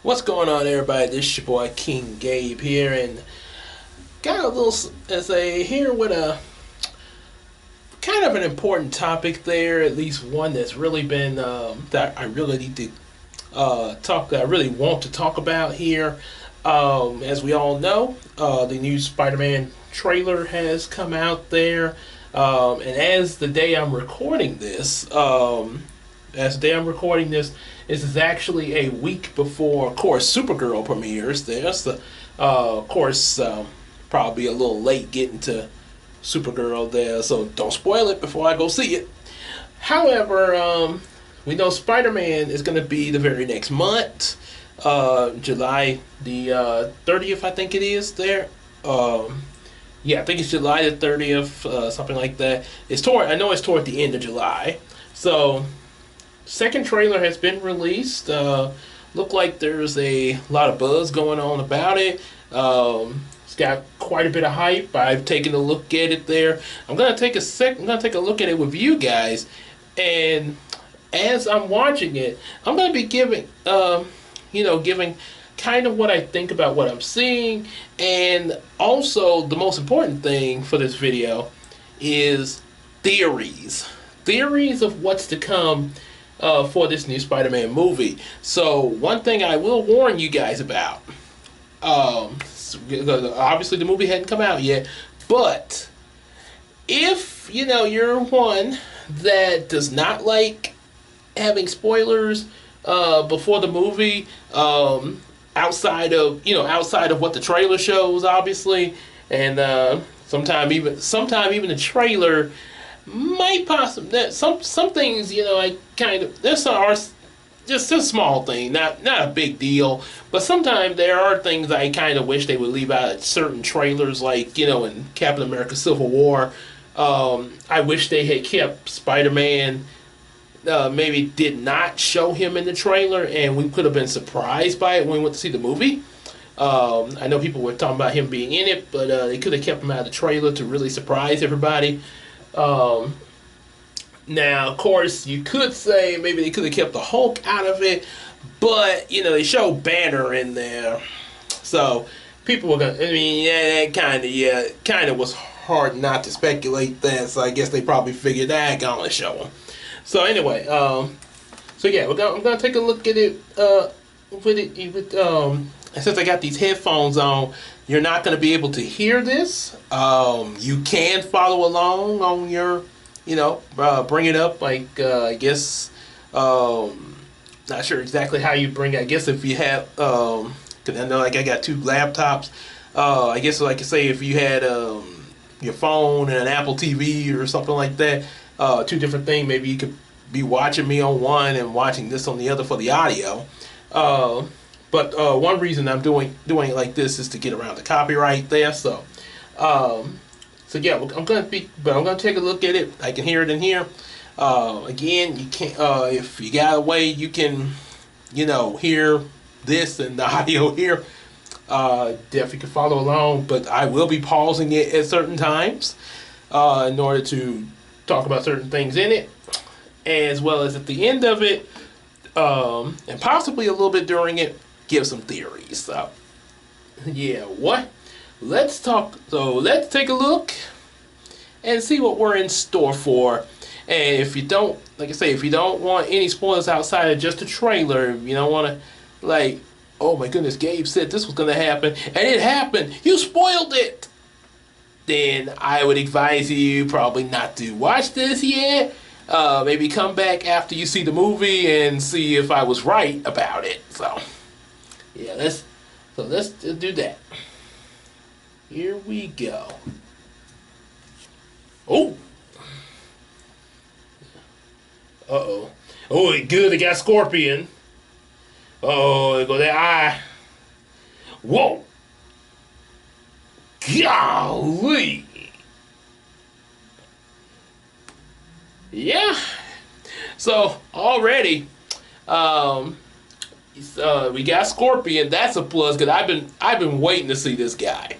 What's going on, everybody? This is your boy King Gabe here, and got a little here with a kind of an important topic there. At least one that's really been that I really need to talk. That I really want to talk about here. As we all know, the new Spider-Man trailer has come out there, and as the day I'm recording this, this is actually a week before, of course, Supergirl premieres. There's the, of course, probably a little late getting to Supergirl there, so don't spoil it before I go see it. However, we know Spider-Man is going to be the very next month, July the 30th, I think it is there. Yeah, I think it's July the 30th, something like that. I know it's toward the end of July, so. Second trailer has been released. Look like there's a lot of buzz going on about it. It's got quite a bit of hype. I've taken a look at it there. I'm gonna take a look at it with you guys, and as I'm watching it, I'm gonna be giving kind of what I think about what I'm seeing, and also the most important thing for this video is theories of what's to come. For this new Spider-Man movie. So one thing I will warn you guys about, obviously the movie hadn't come out yet, but if you're one that does not like having spoilers before the movie, outside of what the trailer shows, obviously, and sometime even the trailer might possibly some things I kind of there's are just a small thing, not a big deal, but sometimes there are things I kind of wish they would leave out of certain trailers, like in Captain America Civil War. I wish they had kept Spider-Man, maybe did not show him in the trailer, and we could have been surprised by it when we went to see the movie. I know people were talking about him being in it, but they could have kept him out of the trailer to really surprise everybody. Now, of course, you could say maybe they could have kept the Hulk out of it, but they showed Banner in there, so people were gonna. I mean, yeah, that kind of was hard not to speculate that. So I guess they probably figured that gonna show them. So anyway, so yeah, I'm gonna take a look at it. Since I got these headphones on, you're not going to be able to hear this. You can follow along on your, bring it up. Like, I guess, not sure exactly how you bring it. I guess if you have, because I know like I got two laptops. I guess like I say if you had your phone and an Apple TV or something like that, two different things. Maybe you could be watching me on one and watching this on the other for the audio. But one reason I'm doing it like this is to get around the copyright there. So, yeah, I'm gonna take a look at it. I can hear it in here. Again, you can't. If you got a way, you can, hear this and the audio here. Definitely can follow along. But I will be pausing it at certain times in order to talk about certain things in it, as well as at the end of it, and possibly a little bit during it. Give some theories. So, yeah, let's talk. So let's take a look and see what we're in store for. And if you don't, like I say, if you don't want any spoilers outside of just a trailer, if you don't want to, like, oh my goodness, Gabe said this was going to happen, and it happened. You spoiled it. Then I would advise you probably not to watch this yet. Maybe come back after you see the movie and see if I was right about it. So. Yeah, let's do that. Here we go. Oh. Uh-oh. Oh, good, they got Scorpion. Oh, there go that eye. Whoa. Golly. Yeah. So, already, we got Scorpion. That's a plus because I've been waiting to see this guy.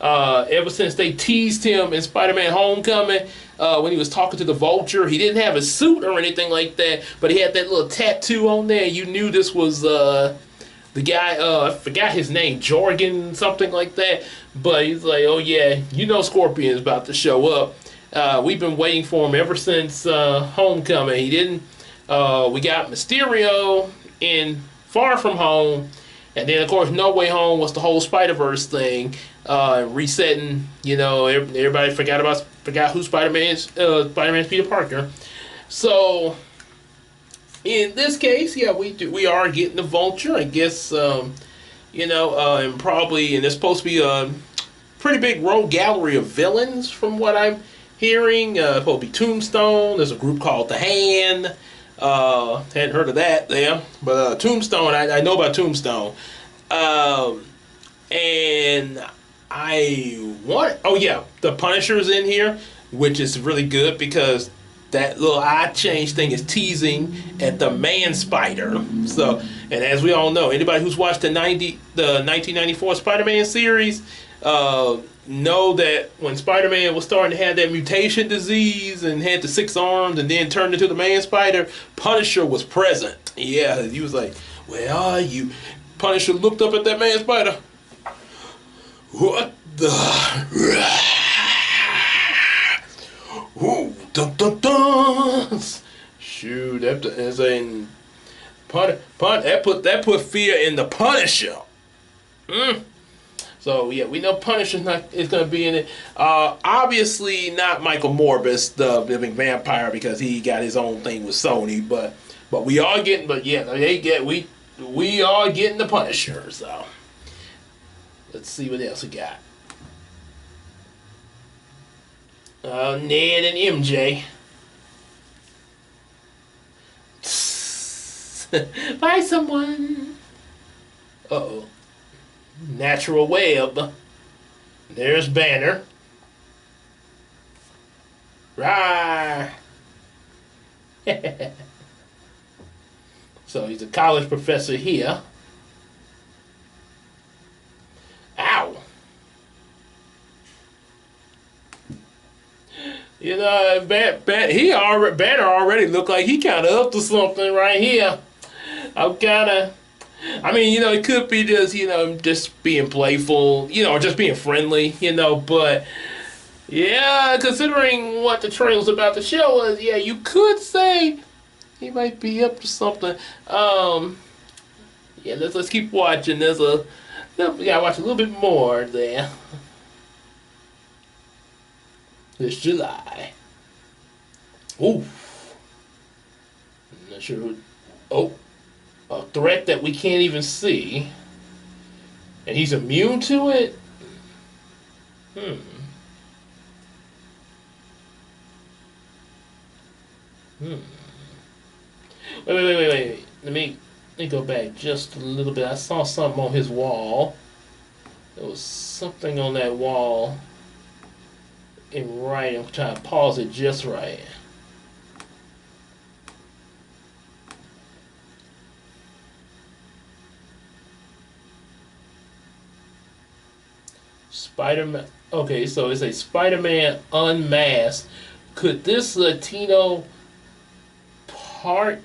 Ever since they teased him in Spider-Man Homecoming, when he was talking to the Vulture. He didn't have a suit or anything like that, but he had that little tattoo on there. You knew this was the the guy, I forgot his name, Jorgen, something like that. But he's like, oh yeah, you know Scorpion's about to show up. We've been waiting for him ever since Homecoming. He didn't. We got Mysterio in Far From Home, and then of course No Way Home was the whole Spider-Verse thing, resetting. You know, everybody forgot who Spider-Man's Peter Parker. So in this case, yeah, we are getting the Vulture. I guess and there's supposed to be a pretty big rogue gallery of villains from what I'm hearing. Supposed to be Tombstone. There's a group called the Hand. Hadn't heard of that there, but Tombstone, I know about Tombstone. And the Punisher's in here, which is really good because that little eye change thing is teasing at the Man Spider. So, and as we all know, anybody who's watched the 1994 Spider-Man series, know that when Spider-Man was starting to have that mutation disease and had the 6 arms and then turned into the Man Spider, Punisher was present. Yeah, he was like, "Where are you?" Punisher looked up at that Man Spider. What the? Ooh, dun dun dun! Shoot, that put fear in the Punisher. So yeah, we know Punisher's is going to be in it. Obviously not Michael Morbius, the living vampire, because he got his own thing with Sony. But we are getting. But yeah, we are getting the Punisher. So let's see what else we got. Ned and MJ. Bye, someone. Uh-oh. Natural Web. There's Banner. Right. So he's a college professor here. Ow. You know, Banner already looked like he kind of up to something right here. It could be just being playful, or just being friendly, but yeah, considering what the trailer's about to show us, yeah, you could say he might be up to something. Yeah, let's keep watching. We gotta watch a little bit more there. This July. Ooh. I'm not sure who. Oh. A threat that we can't even see. And he's immune to it? Wait. Let me go back just a little bit. I saw something on his wall. There was something on that wall. I'm trying to pause it just right. Spider-Man. Okay, so it's a Spider-Man Unmasked. Could this Latino car?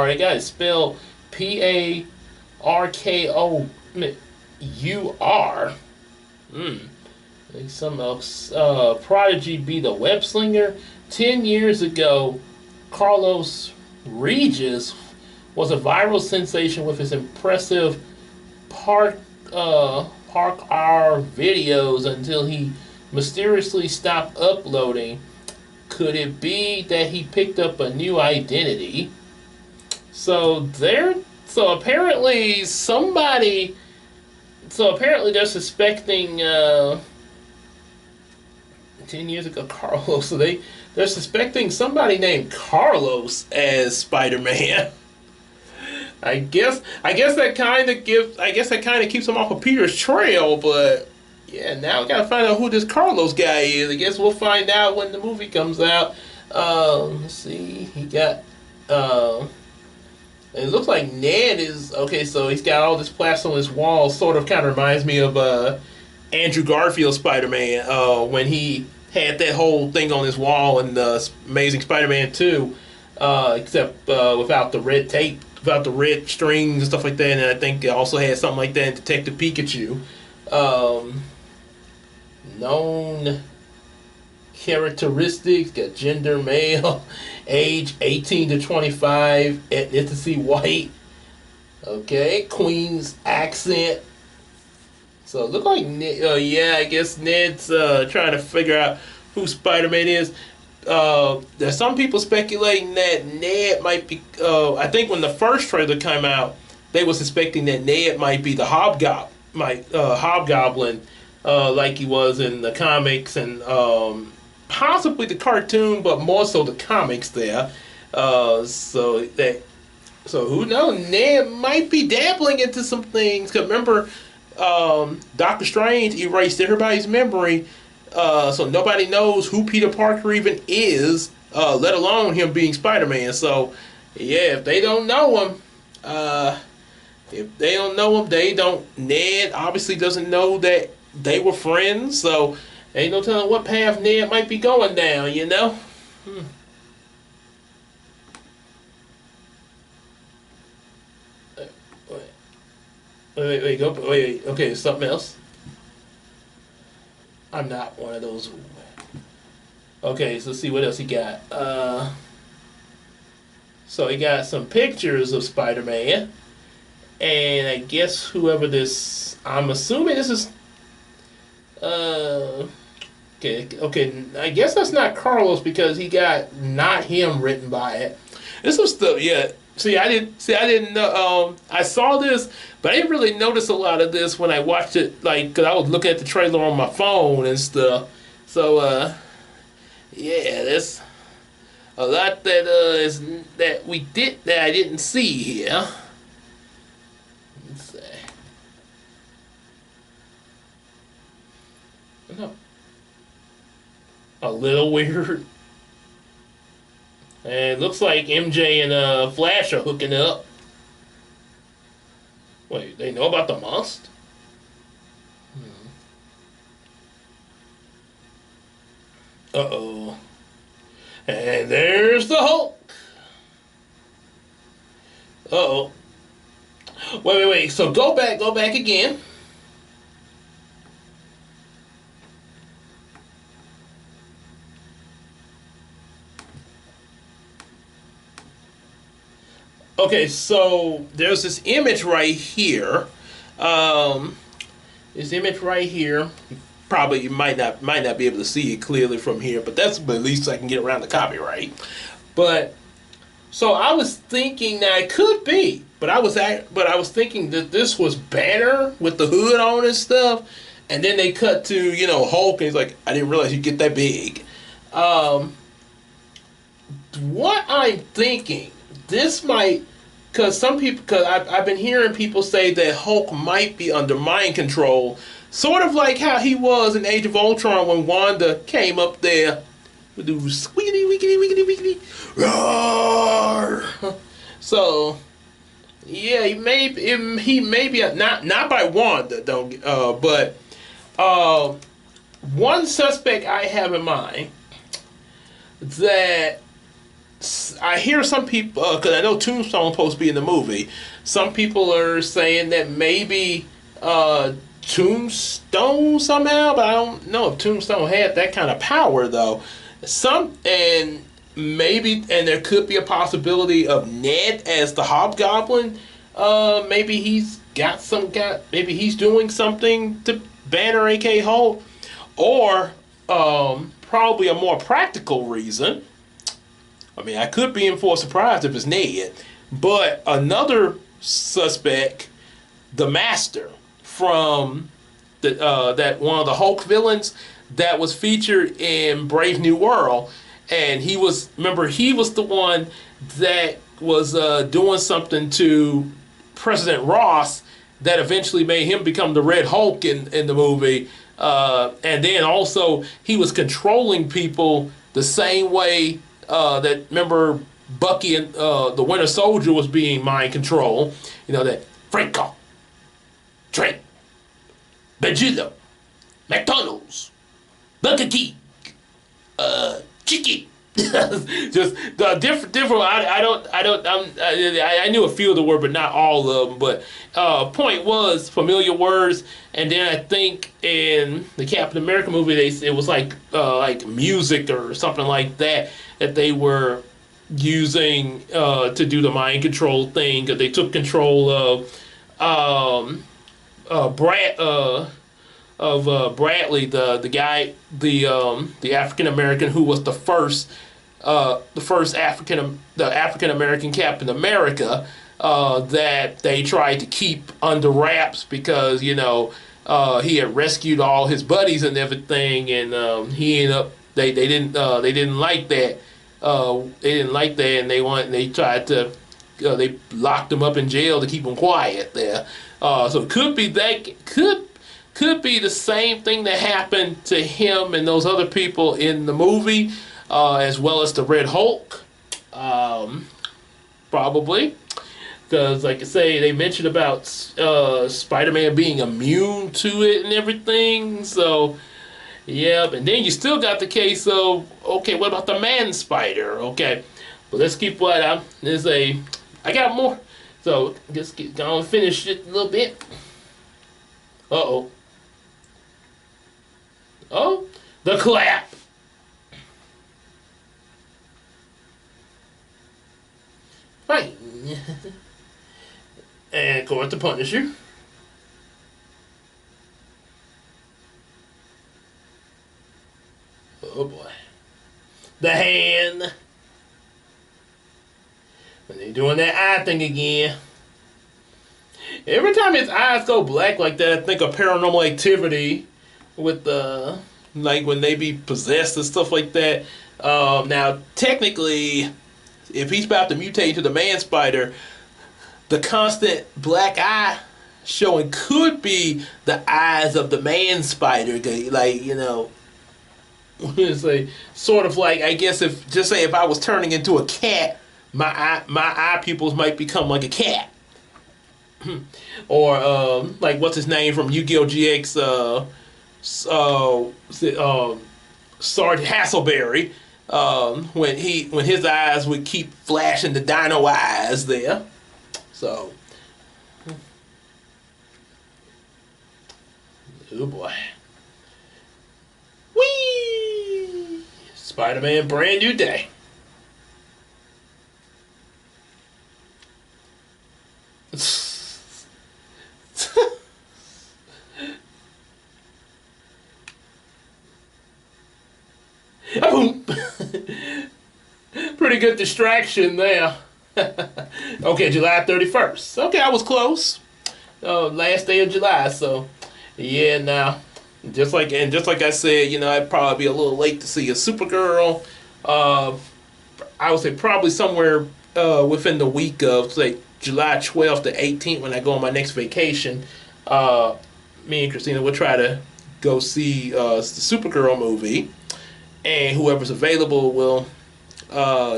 It got it spelled Parkour. Something else. Prodigy be the web slinger. 10 years ago, Carlos Regis was a viral sensation with his impressive parkour videos until he mysteriously stopped uploading. Could it be that he picked up a new identity? So apparently they're suspecting 10 years ago Carlos. So they're suspecting somebody named Carlos as Spider-Man. I guess that kind of keeps him off of Peter's trail, but yeah, now we gotta find out who this Carlos guy is. I guess we'll find out when the movie comes out. Let's see, he got it looks like Ned is okay. So he's got all this plaster on his wall. Sort of kind of reminds me of Andrew Garfield's Spider-Man when he had that whole thing on his wall in the Amazing Spider-Man 2, except without the red tape about the red strings and stuff like that, and I think it also had something like that in Detective Pikachu. Known characteristics: got gender male, age 18 to 25, ethnicity white. Okay, Queen's accent. So it look like yeah, I guess Ned's trying to figure out who Spider-Man is. There's some people speculating that Ned might be. I think when the first trailer came out, they were suspecting that Ned might be the Hobgoblin, like he was in the comics and possibly the cartoon, but more so the comics there. So who knows? Ned might be dabbling into some things. Cause remember, Doctor Strange erased everybody's memory, so nobody knows who Peter Parker even is, let alone him being Spider-Man. So yeah, if they don't know him, they don't. Ned obviously doesn't know that they were friends, so ain't no telling what path Ned might be going down. You know. Wait. Okay, something else. I'm not one of those. Okay, so let's see what else he got. So he got some pictures of Spider-Man, and I guess whoever this, I'm assuming this is. Okay. I guess that's not Carlos because he got not him written by it. This was stuff, yeah. I didn't know. I saw this, but I didn't really notice a lot of this when I watched it. Like, cause I was looking at the trailer on my phone and stuff. So, yeah, there's a lot that I didn't see here. Let's see. No. A little weird. And it looks like MJ and Flash are hooking up. Wait, they know about the monster? Uh-oh. And there's the Hulk. Uh-oh. Wait. So go back again. Okay, so there's this image right here. This image right here. Probably you might not be able to see it clearly from here, but at least I can get around the copyright. But so I was thinking that it could be, but I was thinking that this was Banner with the hood on and stuff, and then they cut to Hulk, and he's like, I didn't realize you'd get that big. What I'm thinking. This might, because I've been hearing people say that Hulk might be under mind control, sort of like how he was in Age of Ultron when Wanda came up there with the squeaky, wiggity, roar. So, yeah, he may be not by Wanda, but one suspect I have in mind that. I hear some people, because I know Tombstone's supposed to be in the movie. Some people are saying that maybe Tombstone somehow, but I don't know if Tombstone had that kind of power though. And there could be a possibility of Ned as the Hobgoblin. Maybe maybe he's doing something to Banner, aka Hulk, or probably a more practical reason. I mean, I could be in for a surprise if it's Ned. But another suspect, the Master from that one of the Hulk villains that was featured in Brave New World, and he was the one that was doing something to President Ross that eventually made him become the Red Hulk in the movie. And then also he was controlling people the same way. That remember Bucky and the Winter Soldier was being mind control. That Franco, Trent, Benjilo, McDonald's, Burger King, Chicken, Just the different. I knew a few of the words, but not all of them. But point was familiar words, and then I think in the Captain America movie, it was like music or something like that they were using to do the mind control thing. Cause they took control of Bradley, the guy, the African American who was the first African American Captain America that they tried to keep under wraps because he had rescued all his buddies and everything, and he ended up they didn't like that. And they tried to they locked him up in jail to keep him quiet there. So it could be could be the same thing that happened to him and those other people in the movie, as well as the Red Hulk, probably. Because, like I say, they mentioned about Spider-Man being immune to it and everything. So, yeah. And then you still got the case of, okay, what about the Man Spider? Okay, but let's keep what I got more. So, just gonna finish it a little bit. Uh-oh. Oh, the clap. Right. And of course the Punisher. Oh boy. The hand. And they're doing that eye thing again. Every time his eyes go black like that, I think of Paranormal Activity with like when they be possessed and stuff like that. Now, technically, if he's about to mutate into the Man Spider, the constant black eye showing could be the eyes of the Man Spider. Like, it's like, sort of like, I guess if I was turning into a cat, my eye pupils might become like a cat. Or like what's his name from Yu-Gi-Oh! GX, Sergeant Hasselberry, when his eyes would keep flashing the dino eyes there. So, oh boy. Whee! Spider-Man Brand New Day. Pretty good distraction there. Okay, July 31st. Okay, I was close. Last day of July, so yeah. Now, just like I said, I'd probably be a little late to see a Supergirl. I would say probably somewhere within the week of say July 12th to 18th when I go on my next vacation. Me and Christina will try to go see the Supergirl movie, and whoever's available will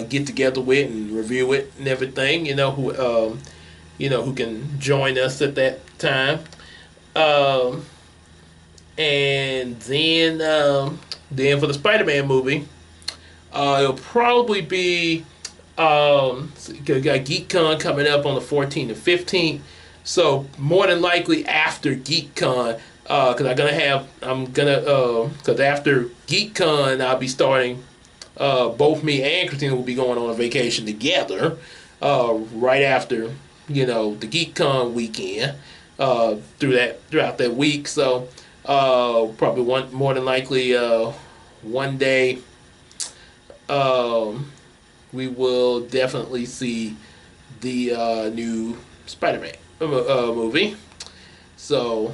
get together with and review it and everything. Who can join us at that time. And then for the Spider-Man movie, it'll probably be got GeekCon coming up on the 14th and 15th. So more than likely after GeekCon, because after GeekCon I'll be starting. Both me and Christina will be going on a vacation together. Right after the GeekCon weekend. Throughout that week. So probably more than likely one day we will definitely see the new Spider-Man movie. So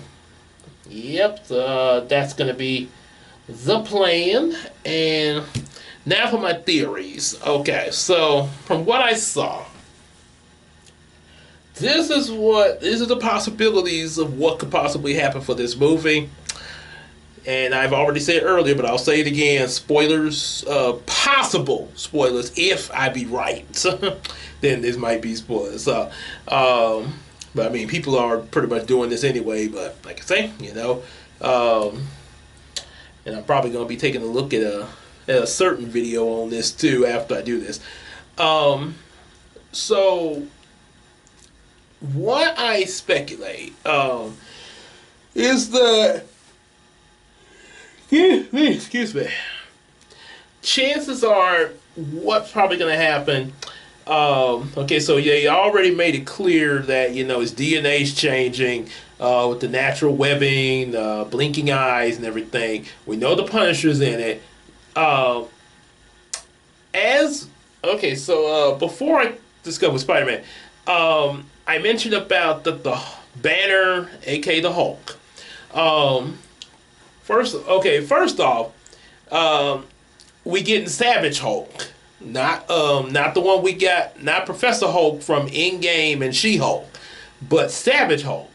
yep, that's gonna be the plan. And now for my theories. Okay, so from what I saw, this is the possibilities of what could possibly happen for this movie. And I've already said earlier, but I'll say it again. Spoilers, possible spoilers, if I be right. Then this might be spoilers. But I mean, people are pretty much doing this anyway. But like I say, and I'm probably going to be taking a look at a certain video on this too after I do this. So what I speculate is the excuse me. Chances are, what's probably going to happen. Okay, so yeah, you already made it clear that his DNA's changing with the natural webbing, blinking eyes, and everything. We know the Punisher's in it. Before I discovered Spider-Man, I mentioned about the Banner, aka the Hulk. First off, we getting Savage Hulk, not the one we got, not Professor Hulk from Endgame and She-Hulk, but Savage Hulk.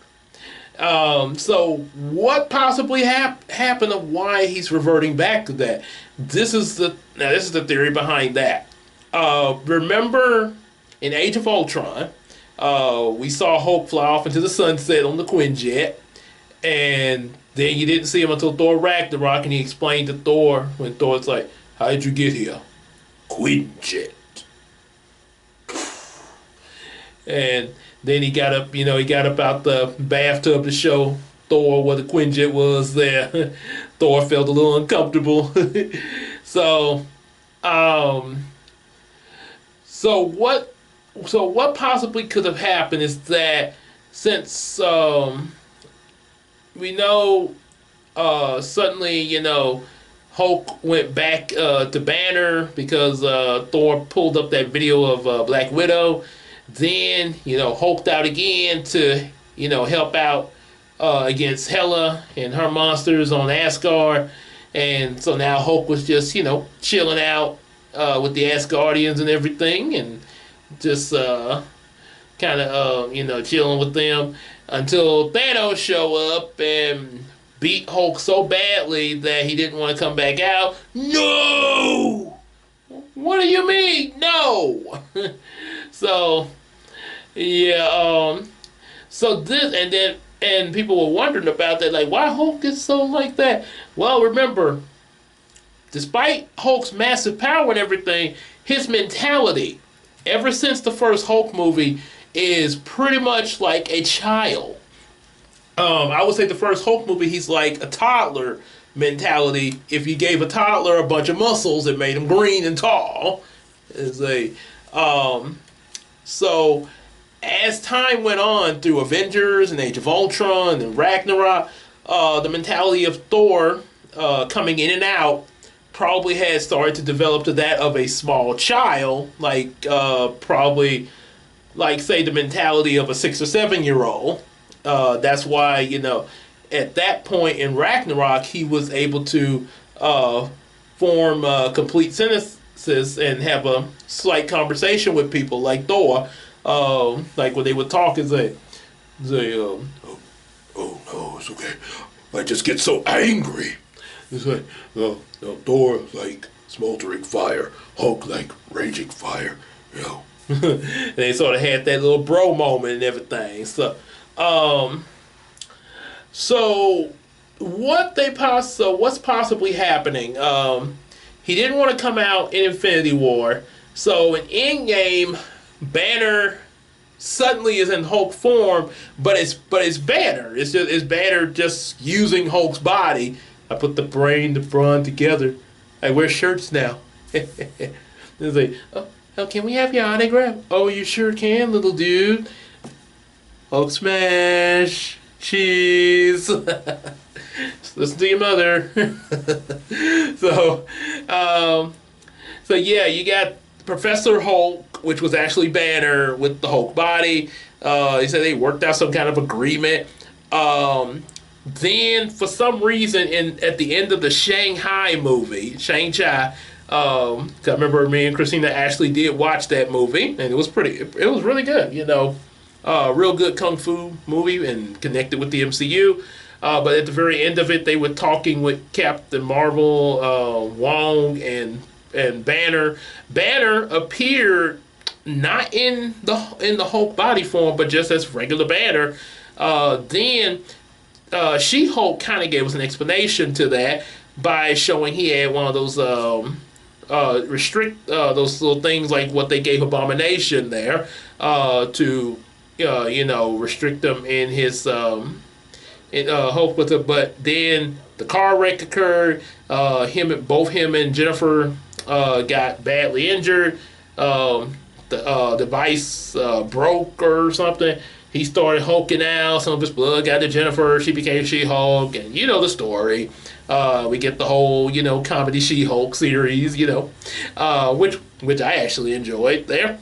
So what possibly happened of why he's reverting back to that? This is the theory behind that. Remember in Age of Ultron, we saw Hulk fly off into the sunset on the Quinjet, and then you didn't see him until Thor Ragnarok, and he explained to Thor when Thor's like, "How did you get here?" "Quinjet." And then he got up out the bathtub to show Thor where the Quinjet was there. Thor felt a little uncomfortable. So what possibly could have happened is that since we know suddenly Hulk went back to Banner because Thor pulled up that video of Black Widow. Then Hulked out again to help out against Hela and her monsters on Asgard. And so now Hulk was just chilling out with the Asgardians and everything, and just kind of chilling with them until Thanos show up and beat Hulk so badly that he didn't want to come back out. No! What do you mean? No! So yeah, so this, and people were wondering about that, like, why Hulk is so like that? Well, remember, despite Hulk's massive power and everything, his mentality, ever since the first Hulk movie, is pretty much like a child. I would say the first Hulk movie, he's like a toddler mentality. If you gave a toddler a bunch of muscles, it made him green and tall. So as time went on through Avengers and Age of Ultron and Ragnarok, the mentality of Thor coming in and out probably had started to develop to that of a small child, like probably like say the mentality of a 6 or 7-year-old. That's why at that point in Ragnarok he was able to form complete sentences and have a slight conversation with people like Thor. Like when they would talk and say, oh no, it's okay. I just get so angry. It's like, no, Thor like smoldering fire, Hulk like raging fire, And they sort of had that little bro moment and everything. So what's possibly happening? He didn't want to come out in Infinity War, so in Endgame, Banner suddenly is in Hulk form, but it's Banner. It's Banner just using Hulk's body. I put the brain, the brawn together. I wear shirts now. It's like, oh, can we have your autograph? Oh, you sure can, little dude. Hulk smash, cheese. Listen to your mother. So yeah, you got Professor Hulk, which was actually Banner with the Hulk body. They said they worked out some kind of agreement. Then, for some reason, at the end of the Shanghai movie, Shang-Chi, I remember me and Christina actually did watch that movie, and it was really good, real good kung fu movie and connected with the MCU. But at the very end of it, they were talking with Captain Marvel, Wong, and Banner. Banner appeared not in the Hulk body form, but just as regular Banner. Then She-Hulk kind of gave us an explanation to that, by showing he had one of those restrict those little things like what they gave Abomination there to restrict them in his Hulk with it. But then the car wreck occurred. Both him and Jennifer got badly injured. The device broke or something. He started hulking out. Some of his blood got to Jennifer. She became She-Hulk, and you know the story. We get the whole, comedy She-Hulk series, which I actually enjoyed there.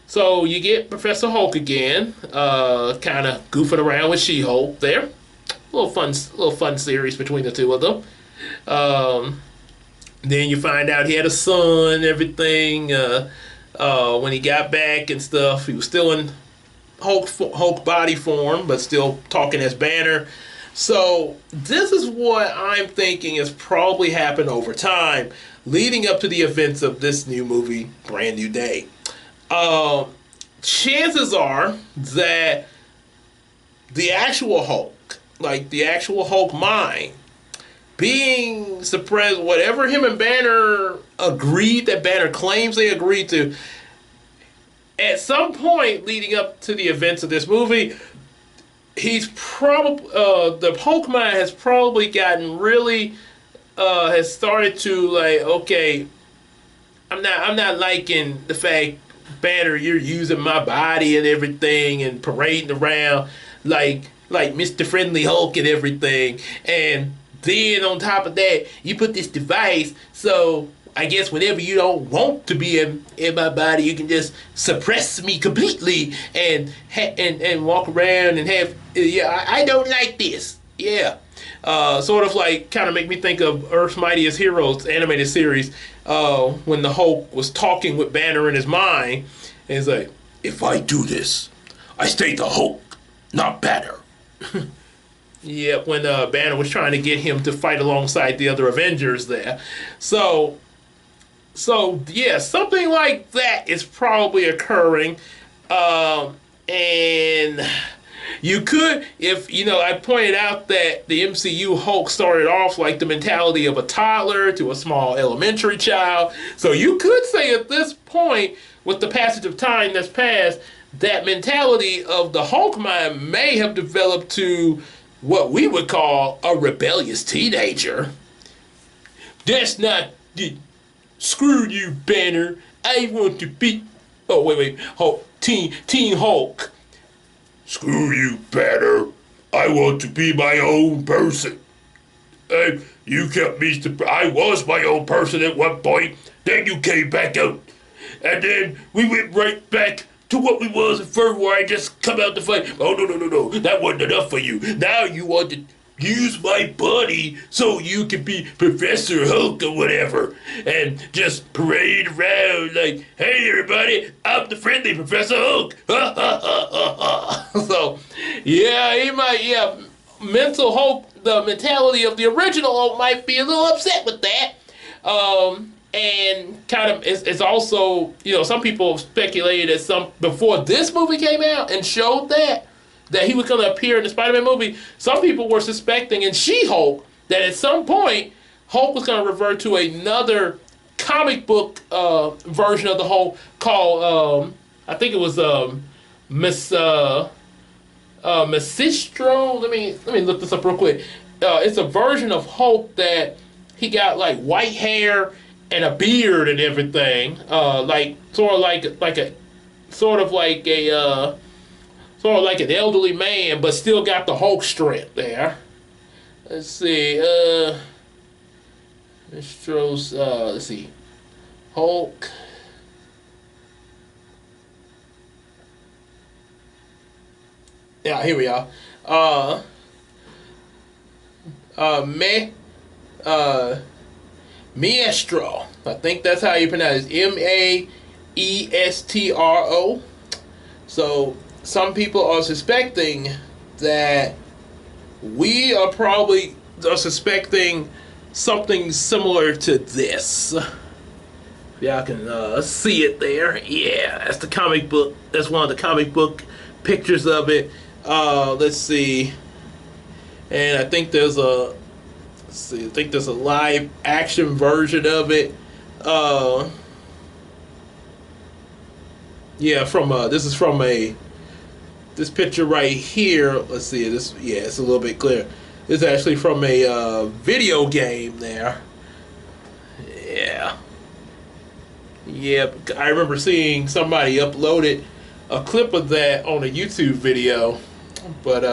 So you get Professor Hulk again, kind of goofing around with She-Hulk there. Little fun series between the two of them. Then you find out he had a son and everything. When he got back and stuff, he was still in Hulk body form, but still talking as Banner. So this is what I'm thinking has probably happened over time, leading up to the events of this new movie, Brand New Day. Chances are that the actual Hulk, like the actual Hulk mind, being suppressed, whatever him and Banner agreed, that Banner claims they agreed to, at some point leading up to the events of this movie, he's probably the Hulk mind has probably gotten really has started to like, okay, I'm not liking the fact, Banner, you're using my body and everything and parading around like Mr. Friendly Hulk and everything, and then on top of that, you put this device, so I guess whenever you don't want to be in my body, you can just suppress me completely and walk around and have, I don't like this. Yeah. Sort of like, kind of make me think of Earth's Mightiest Heroes animated series, when the Hulk was talking with Banner in his mind, and he's like, if I do this, I stay the Hulk, not Banner. Yeah, when Banner was trying to get him to fight alongside the other Avengers there. So yeah, something like that is probably occurring. And you could, if, I pointed out that the MCU Hulk started off like the mentality of a toddler to a small elementary child. So you could say at this point, with the passage of time that's passed, that mentality of the Hulk mind may have developed to what we would call a rebellious teenager. That's not... Screw you, Banner. I want to be... Oh, wait. Hulk. Teen Hulk. Screw you, Banner. I want to be my own person. You kept me... I was my own person at one point. Then you came back out. And then we went right back to what we was at first, where I just come out to fight. Oh, no. That wasn't enough for you. Now you want to use my body so you can be Professor Hulk or whatever. And just parade around like, hey, everybody, I'm the friendly Professor Hulk. So, yeah, he might, mental Hulk, the mentality of the original Hulk might be a little upset with that. And kind of, it's also, some people have speculated that before this movie came out and showed that he was going to appear in the Spider-Man movie, some people were suspecting in She-Hulk that at some point Hulk was going to revert to another comic book version of the Hulk called, I think it was Missistro. Let me look this up real quick. It's a version of Hulk that he got like white hair and a beard and everything, sort of like an elderly man, but still got the Hulk strength there. Let's see, let's see, Hulk. Yeah, here we are. Maestro. I think that's how you pronounce it. Maestro. So some people are suspecting that we are probably suspecting something similar to this. Y'all can see it there. Yeah, that's the comic book. That's one of the comic book pictures of it. Let's see. And I think there's a let's see, I think there's a live action version of it. Yeah, from this is from this picture right here. Let's see this. Yeah, it's a little bit clear. It's actually from a video game there. Yeah. Yeah, I remember seeing somebody uploaded a clip of that on a YouTube video. But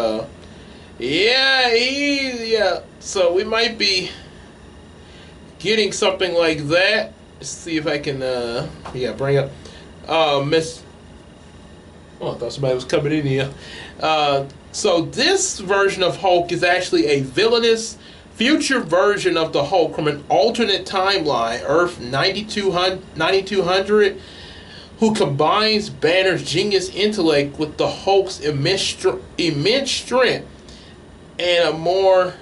yeah. So we might be getting something like that. Let's see if I can bring up Miss. Oh, I thought somebody was coming in here. So this version of Hulk is actually a villainous future version of the Hulk from an alternate timeline, Earth 9200, who combines Banner's genius intellect with the Hulk's immense strength and a more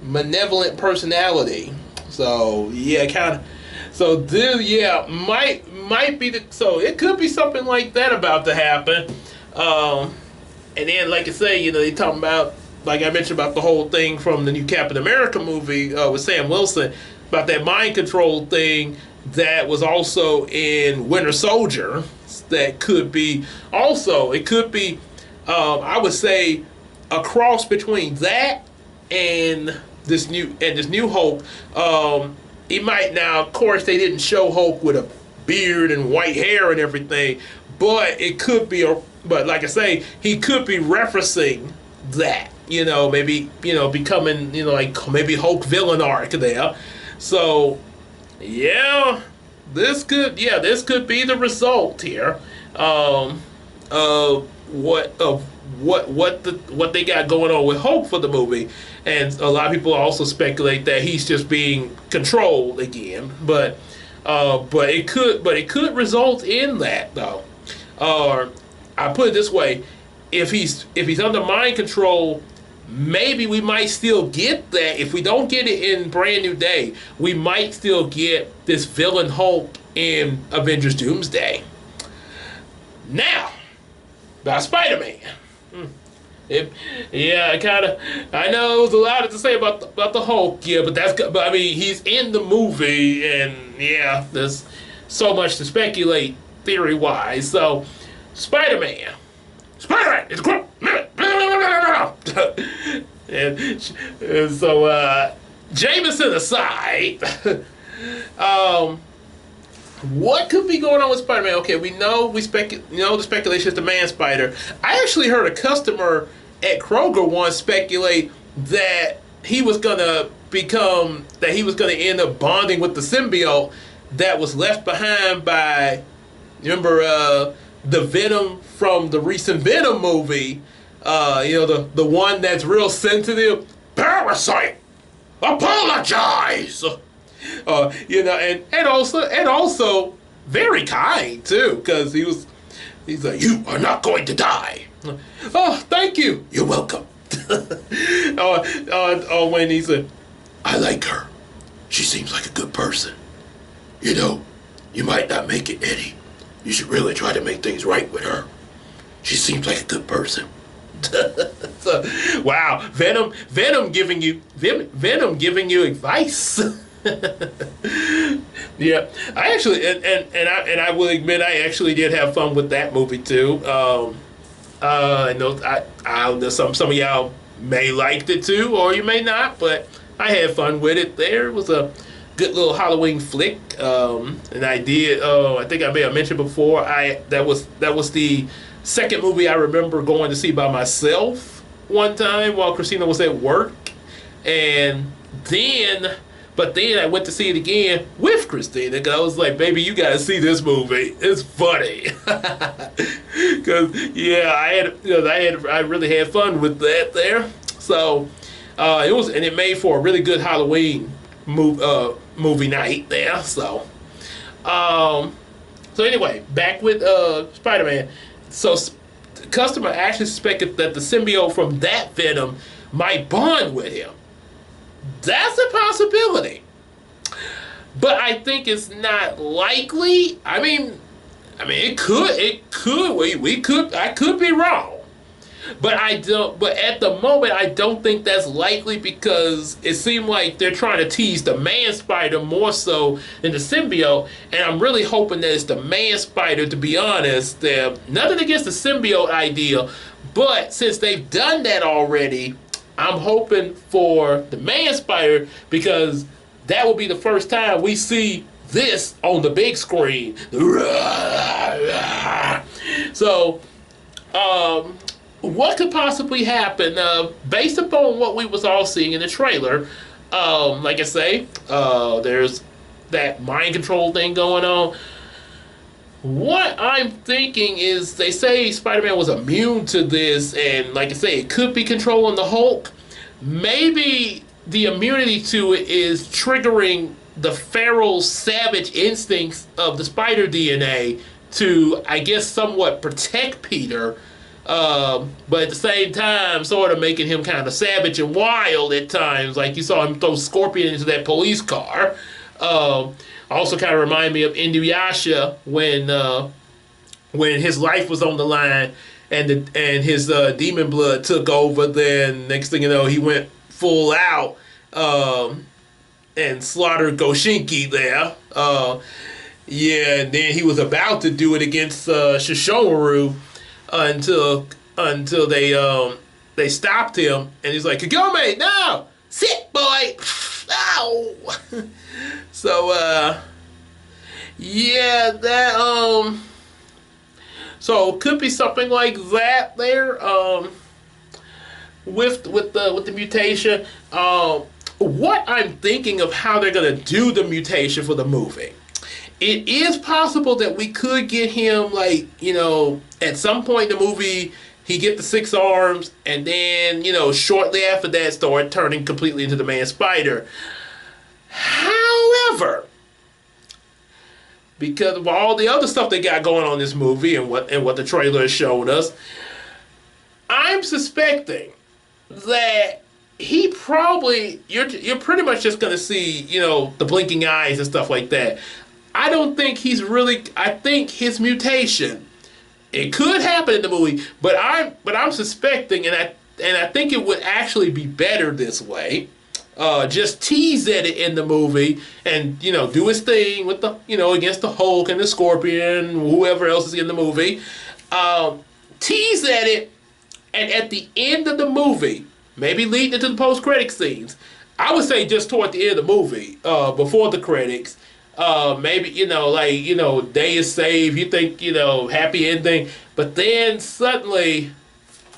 malevolent personality. So yeah, kind of. So this, yeah, might be the. So it could be something like that about to happen. And then, like I say, they talking about, like I mentioned, about the whole thing from the new Captain America movie with Sam Wilson, about that mind control thing that was also in Winter Soldier. That could be also. It could be, I would say, a cross between that and this new Hulk. He might now. Of course, they didn't show Hulk with a beard and white hair and everything, but it could be a. But like I say, he could be referencing that. Maybe becoming like maybe Hulk villain arc there. So yeah, this could be the result here. What they got going on with Hulk for the movie, and a lot of people also speculate that he's just being controlled again. But it could result in that though. I put it this way: if he's under mind control, maybe we might still get that. If we don't get it in Brand New Day, we might still get this villain Hulk in Avengers Doomsday. Now, about Spider-Man. I know it was a lot to say about the Hulk, yeah, but I mean, he's in the movie, and yeah, there's so much to speculate theory-wise. So, Spider-Man is great. and so, Jameson aside, what could be going on with Spider-Man? Okay, we know the speculation is the Man Spider. I actually heard a customer at Kroger once speculate that he was gonna end up bonding with the symbiote that was left behind by, remember the Venom from the recent Venom movie, the one that's real sensitive. Parasite, apologize. And also very kind too, because he's like, you are not going to die. Oh, thank you. You're welcome. When he said, I like her. She seems like a good person. You might not make it, Eddie. You should really try to make things right with her. She seems like a good person. So, wow, Venom giving you advice. Yeah, I actually and I will admit I actually did have fun with that movie too. I know some of y'all may liked it too, or you may not, but I had fun with it. It was a good little Halloween flick. And I did. I think I may have mentioned before. That was the second movie I remember going to see by myself one time while Christina was at work, but then I went to see it again with Christina because I was like, baby, you gotta see this movie. It's funny. Because I really had fun with that there. So it made for a really good Halloween movie night there. So anyway, back with Spider-Man. So the customer actually suspected that the symbiote from that Venom might bond with him. That's a possibility, but I think it's not likely. I mean, it could. I could be wrong, But I don't. But at the moment, I don't think that's likely because it seemed like they're trying to tease the man spider more so than the symbiote, and I'm really hoping that it's the man spider. To be honest, nothing against the symbiote idea, but since they've done that already, I'm hoping for the man spider because that will be the first time we see this on the big screen. So, what could possibly happen based upon what we was all seeing in the trailer? Like I say, there's that mind control thing going on. What I'm thinking is they say Spider-Man was immune to this, and like I say, it could be controlling the Hulk. Maybe the immunity to it is triggering the feral, savage instincts of the spider DNA to, I guess, somewhat protect Peter, but at the same time, sort of making him kind of savage and wild at times, like you saw him throw Scorpion into that police car. Also kind of remind me of Inuyasha when his life was on the line and his demon blood took over. Then next thing you know, he went full out and slaughtered Goshinki there. Yeah, and then he was about to do it against Shishomaru until they stopped him, and he's like, Kagome, no! Sit, boy! Ow! So, yeah, that, so it could be something like that there, with the mutation. What I'm thinking of how they're gonna do the mutation for the movie. It is possible that we could get him, like, you know, at some point in the movie, he get the 6 arms, and then, you know, shortly after that, start turning completely into the man spider. However, because of all the other stuff they got going on in this movie and what the trailer has shown us, I'm suspecting that he probably, you're pretty much just going to see, you know, the blinking eyes and stuff like that. I don't think he's really, I think his mutation, it could happen in the movie, but I'm suspecting, and I think it would actually be better this way. Just tease at it in the movie, and, you know, do his thing with the, you know, against the Hulk and the Scorpion, whoever else is in the movie. Tease at it, and at the end of the movie, maybe leading into the post-credit scenes, I would say just toward the end of the movie, before the credits. Maybe, you know, like, you know, day is saved, you think, you know, happy ending, but then suddenly,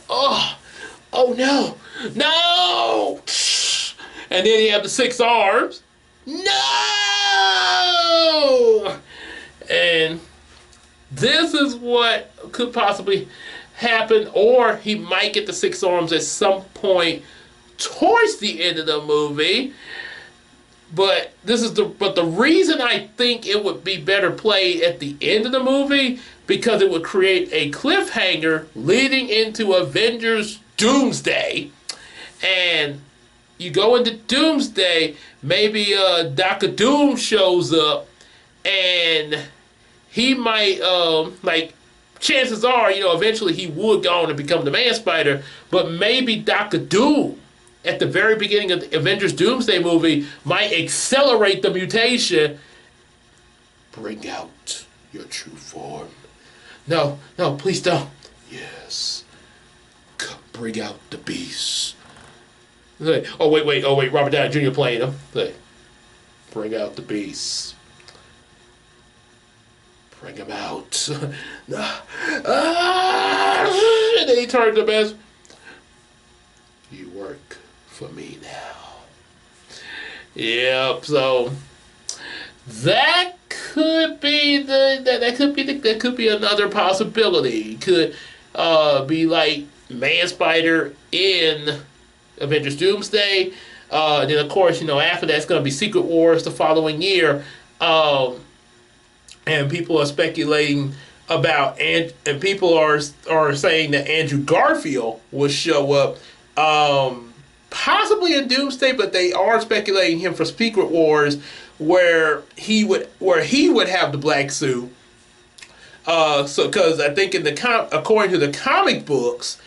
oh no, and then you have the 6 arms, no, and this is what could possibly happen, or he might get the 6 arms at some point towards the end of the movie. But the reason I think it would be better played at the end of the movie, because it would create a cliffhanger leading into Avengers Doomsday. And you go into Doomsday, maybe Doctor Doom shows up, and he might, like, chances are, you know, eventually he would go on and become the Man Spider, but maybe Doctor Doom at the very beginning of the Avengers Doomsday movie might accelerate the mutation. Bring out your true form. No, please don't. Yes. Bring out the beast. Oh, wait, Robert Downey Jr. playing him. Bring out the beast. Bring him out. And then he turns to best. You work for me now. Yep. So that could be that could be another possibility. Could be like Man Spider in Avengers Doomsday. Then of course, you know, after that's going to be Secret Wars the following year. And people are speculating about and people are saying that Andrew Garfield will show up. Possibly in Doomsday, but they are speculating him for Secret Wars, where he would have the black suit. So because I think according to the comic books,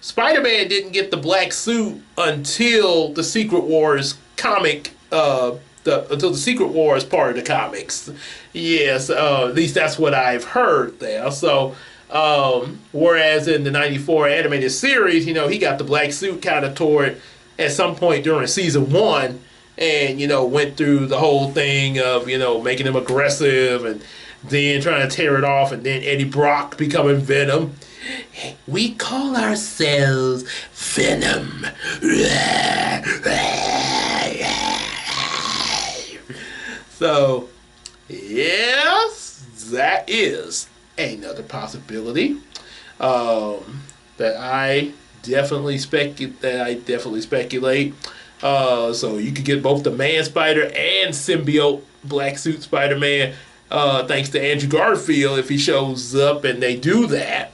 Spider-Man didn't get the black suit until the Secret Wars comic, until the Secret Wars part of the comics. Yes, at least that's what I've heard there. So, whereas in the '94 animated series, you know, he got the black suit kind of toward at some point during season 1, and you know, went through the whole thing of, you know, making him aggressive and then trying to tear it off, and then Eddie Brock becoming Venom. We call ourselves Venom. So, yes, that is another possibility that I definitely speculate. So you could get both the Man Spider and symbiote Black Suit Spider-Man, thanks to Andrew Garfield if he shows up and they do that.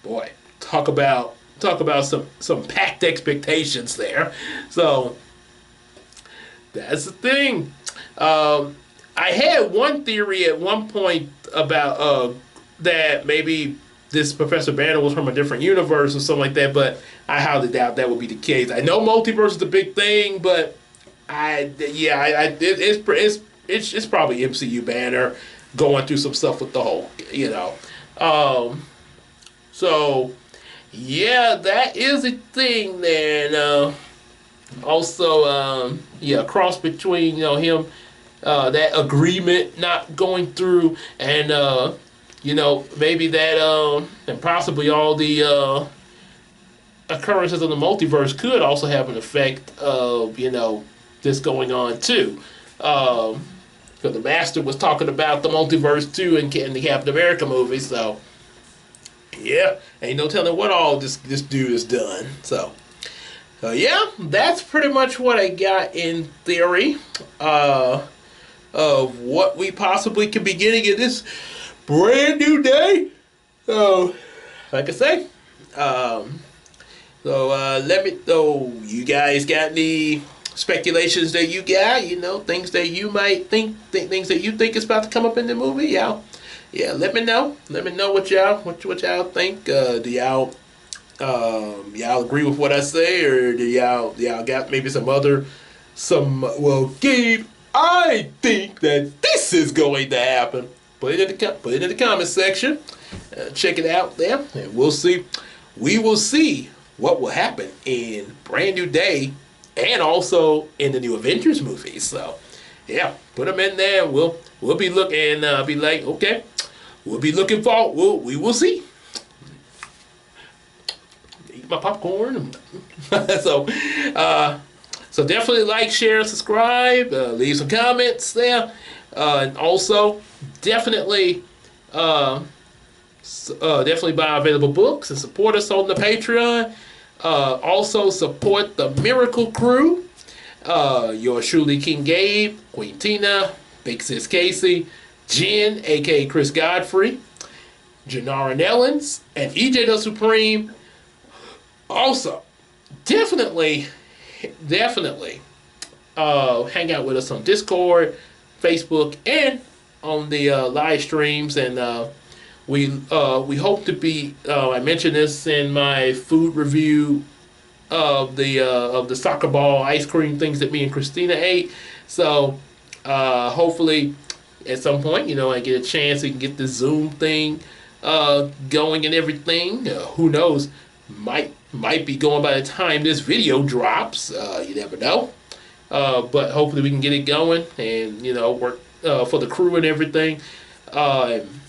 Boy, talk about some packed expectations there. So that's the thing. I had one theory at one point about that maybe this Professor Banner was from a different universe or something like that, but I highly doubt that would be the case. I know multiverse is the big thing, but it's probably MCU Banner going through some stuff with the Hulk, you know. So yeah, that is a thing there. And also, yeah, cross between, you know, him, that agreement not going through, and you know, maybe that and possibly all the occurrences of the multiverse could also have an effect of, you know, this going on too. Because the Master was talking about the multiverse too in the Captain America movie, so yeah, ain't no telling what all this dude has done. So yeah, that's pretty much what I got in theory of what we possibly could be getting in this brand new day. So, like I say, let me know, you guys got any speculations that you got, you know, things that you might think things that you think is about to come up in the movie. Yeah, let me know what y'all think. Do y'all agree with what I say, or do y'all got maybe well, Gabe, I think that this is going to happen. Put it in the comment section. Check it out there, and we'll see. We will see what will happen in Brand New Day, and also in the new Avengers movie. So, yeah, put them in there. We'll be looking. Be like, okay, we'll be looking for. We will see. Eat my popcorn. So definitely like, share, subscribe. Leave some comments there, and also definitely buy available books and support us on the Patreon. Also support the Miracle Crew. Yours truly, King Gabe, Queen Tina, Big Sis Casey, Jen, aka Chris Godfrey, Janara Nellens, and EJ the Supreme. Also, definitely hang out with us on Discord, Facebook, and on the live streams. And we hope to be. I mentioned this in my food review of the soccer ball ice cream things that me and Christina ate. So hopefully at some point, you know, I get a chance we can get the Zoom thing going and everything. Who knows? Might be going by the time this video drops. You never know. But hopefully we can get it going, and, you know, work for the crew and everything.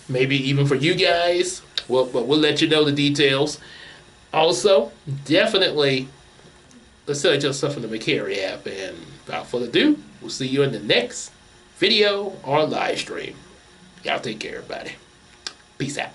Maybe even for you guys. But we'll let you know the details. Also, definitely, let's sell your stuff in the McCary app. And without further ado, we'll see you in the next video or live stream. Y'all take care, everybody. Peace out.